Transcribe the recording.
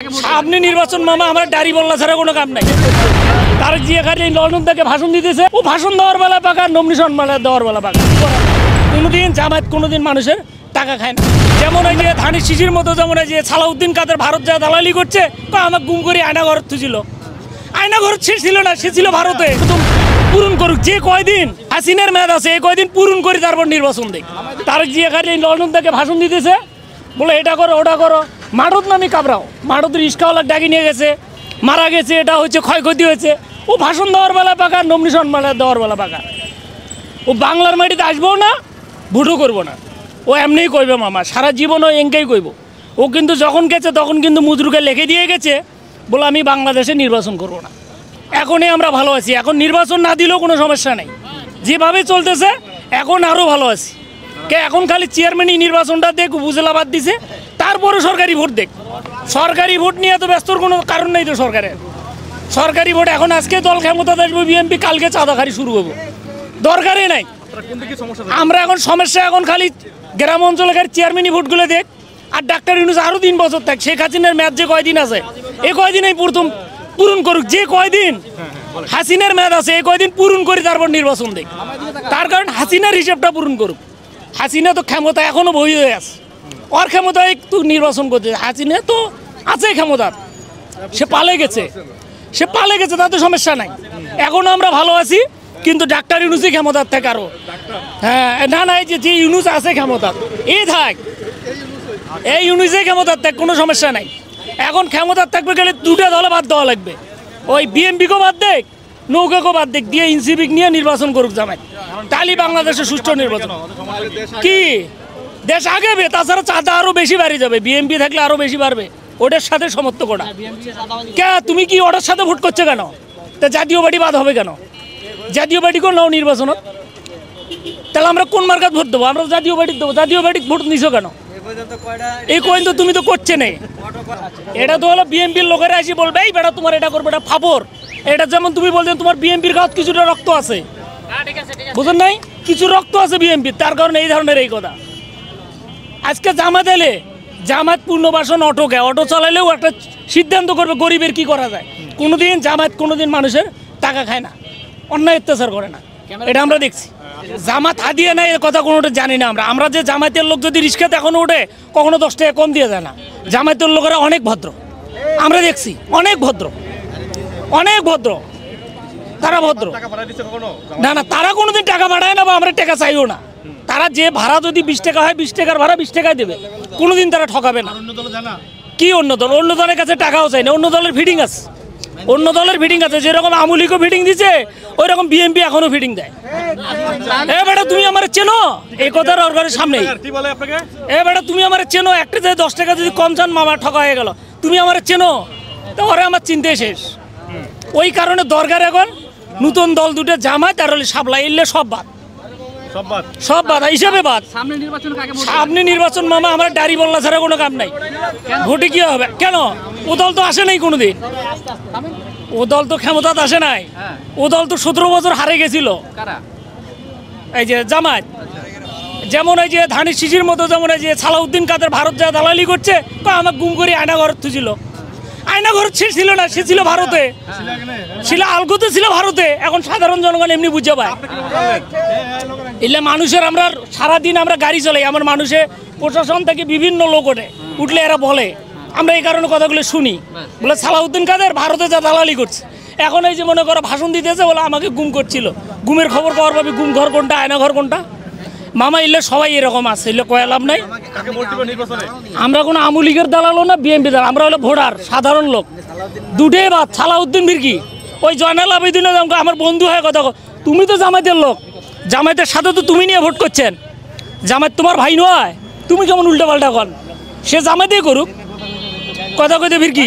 সামনে নির্বাচন মামা আমার দাড়ি বল্লা ছাড়া কোনো কাম নাই। তারেক জিয়া খালি লন্ডন থেকে ভাষণ দিতেছে, ও ভাষণ দেওয়ার বেলা পাকা, নমিনেশন দেওয়ার বেলা পাকা। কোনোদিন জামায়াত কোনোদিন মানুষের টাকা খায় না। যেমন ওই যে ধানের শিশির মতো, যেমন ওই যে সালাউদ্দিন কাদের ভারত যা দালালি করছে, আমার গুম করে আয়না ঘর ছিল। আয়না ঘর সে ছিল না, সে ছিল ভারতে। পূরণ করুক, যে কয়দিন হাসিনার মেয়াদ আছে এই কয়দিন পূরণ করি, তারপর নির্বাচন দেখ। তারেক জিয়া খালি লন্ডন থেকে ভাষণ দিতেছে, বলে এটা করো ওটা করো। মাঠত নামি কাবরাও, মাঠত রিস্কাওয়ালা ডাকি নিয়ে গেছে, মারা গেছে, এটা হচ্ছে ক্ষয়ক্ষতি হয়েছে। ও ভাষণ দেওয়ার বেলা পাকা, নমিনেশন দেওয়ার বেলা পাকা। ও বাংলার মাটিতে আসবো না, ভোটও করবো না। ও এমনিই কইবে মামা, সারা জীবন ও এঙ্কেই কইব। ও কিন্তু যখন গেছে তখন কিন্তু মুদ্রুকে লিখে দিয়ে গেছে, বলে আমি বাংলাদেশে নির্বাচন করব না। এখনই আমরা ভালো আছি, এখন নির্বাচন না দিলেও কোনো সমস্যা নেই। যেভাবে চলতেছে এখন আরও ভালো আছি। এখন খালি চেয়ারম্যানই নির্বাচনটা দেখ, উপজেলা বাদ দিছে, তারপরে সরকারি ভোট দেখ। সরকারি ভোট নিয়ে তো ব্যস্তর কোনো কারণ নেই তো সরকারের। সরকারি ভোট এখন আজকে দল ক্ষমতা আসবে বিএনপি, কালকে চাঁদাখারি শুরু করবো, দরকারই নাই। আমরা এখন সমস্যা এখন খালি গ্রাম অঞ্চলে খালি চেয়ারম্যানই ভোটগুলো দেখ। আর ডাক্তার ইউনূস আরও 3 বছর থাক। শেখ হাসিনার মেয়াদ যে কয়দিন আছে, এই কয়দিনই প্রথম পূরণ করুক। যে কয়দিন হাসিনার মেয়াদ আছে এই কয়দিন পূরণ করি, তারপর নির্বাচন দেখ। তার কারণ হাসিনার হিসেবটা পূরণ করুক। হাসিনা তো ক্ষমতা এখনো বই হয়ে আছে, ওর ক্ষমতায় তো নির্বাচন করতে। হাসিনা তো আছে ক্ষমতা, সে পালে গেছে, তাতে সমস্যা নাই। এখনো আমরা ভালো আছি, কিন্তু ডাক্তার ইউনূসই ক্ষমতার থেকে আরো। হ্যাঁ, না না, এই যে ইউনূস আছে ক্ষমতা, এই থাক, এই ইউনূসই ক্ষমতার থাক, কোনো সমস্যা নাই। এখন ক্ষমতার থাকবে গেলে দুটা দলে বাদ দেওয়া লাগবে। ওই বিএনপিকেও বাদ দেখ, নৌকাকেও বাদ দেখ, দিয়ে ইনসিভিক নিয়ে নির্বাচন করুক জামায়াত, তাহলে বাংলাদেশের সুষ্ঠু নির্বাচন। কি দেশ আগেবে, তাছাড়া চাঁদা আরো বেশি বাড়ি যাবে। বিএনপি থাকলে আরো বেশি বাড়বে। ওটার সাথে সমর্থক ওটা কে, তুমি কি ওটার সাথে ভোট করছো কেন? তা জাতীয় পার্টি বাদ হবে কেন? জাতীয় পার্টি কোন নাও নির্বাচনত, তাহলে আমরা কোন মার্কাত ভোট দেবো? আমরা জাতীয় পার্টি দেবো। জাতীয় পার্টি ভোট নিছো কেন? এই কয়েন তো তুমি তো করছে নেই। এটা তো হলো বিএনপির লোকেরা এসে বলবে, এই বেটা তোমার এটা করবে, এটা ফাপর। এটা যেমন তুমি বলছেন তোমার বিএনপির গাছ কিছুটা রক্ত আছে, বুঝলেন নাই? কিছু রক্ত আছে বিএনপির, তার কারণে এই ধরনের এই কথা। আজকে জামাত এলে, জামাত পূর্ণবাসন অটোকে, অটো চালাইলেও একটা সিদ্ধান্ত করবে গরিবের কি করা যায়। কোনোদিন জামাত কোনোদিন মানুষের টাকা খায় না, অন্যায় অত্যাচার করে না, এটা আমরা দেখছি। জামাত হাদিয়ে নাই এর কথা কোনোটা জানি না আমরা। আমরা যে জামাতের লোক যদি রিক্সাতে এখনো ওঠে, কখনো 10 টাকা কম দিয়ে যায় না। জামাতের লোকেরা অনেক ভদ্র, আমরা দেখছি, অনেক ভদ্র, অনেক ভদ্র, তারা ভদ্র। না না, তারা কোনোদিন টাকা বাড়ায় না, বা আমরা টাকা চাইও না। তারা যে ভাড়া যদি 20 টাকা হয়, 20 টাকার ভাড়া 20 টাকায় দেবে, কোনোদিন তারা ঠকাবে না। কি অন্য দল? অন্য দলের কাছে টাকাও চাই না, অন্য দলের ফিটিং আছে, অন্য দলের ফিটিং আছে। যেরকম আমুলিকও ফিটিং দিচ্ছে, ওই রকম বিএনপি এখনো ফিটিং দেয়। এ বেটা তুমি আমার চেনো, এই কথার ওর ঘরের সামনে। এ বেটা তুমি আমার চেনো, একটা 10 টাকা যদি কম চান মামা ঠকা হয়ে গেল। তুমি আমার চেনো, তো ওরা আমার চিনতে শেষ। ওই কারণে দরকার এখন নতুন দল দুটো, জামায়াত আর শাপলা, এলে সব বাদ, সব বাদ হিসাবে বাদ। সামনে নির্বাচন মামা আমার দাড়ি বল্লা ছাড়া কোনো কাম নাই। ভোটে কি হবে কেন? ও দল তো আসে নাই কোনোদিন, ও দল তো ক্ষমতাতে আসে নাই। ও দল তো 17 বছর হারে গেছিল। এই যে জামায়াত, যেমন ওই যে ধানের শিশির মতো, যেমন ওই যে সালাউদ্দিন কাদের ভারত যা দালালি করছে, আমার গুম করে আয়না ঘর ছিল। আয়না ঘর সে ছিল না, সে ছিল ভারতে, ছিল আলগোতে, ছিল ভারতে। এখন সাধারণ জনগণ এমনি বুঝে পায়। এলে মানুষের, আমরা সারাদিন আমরা গাড়ি চলাই, আমার মানুষে প্রশাসন থেকে বিভিন্ন লোক উঠলে এরা বলে, আমরা এই কারণে কথাগুলো শুনি, বলে সালাউদ্দিন কাদের ভারতে যা দালালি করছে। এখন এই যে মনে করো ভাষণ দিতেছে, বলে আমাকে গুম করছিল। গুমের খবর পাওয়ার পাবি, গুম ঘর কোনটা, আয়না ঘর কোনটা। মামা এলে সবাই এরকম আছে, এলে কয়া লাভ নাই। আমরা কোনো আমুলিগের দালালও না, বিএনপি দালাল, আমরা হলো ভোটার, সাধারণ লোক, দুটোই বাদ। সালাউদ্দিন বিরকি, ওই জয়নাল আবেদিনে আমার বন্ধু হয়ে কথা, তুমি তো জামায়াতের লোক, জামায়াতের সাথে তো তুমি নিয়ে ভোট করছেন। জামায়াত তোমার ভাই নয়, তুমি কেমন উল্টা পাল্টা কর? সে জামায়াতেই করুক, কথা কইতে বিরকি।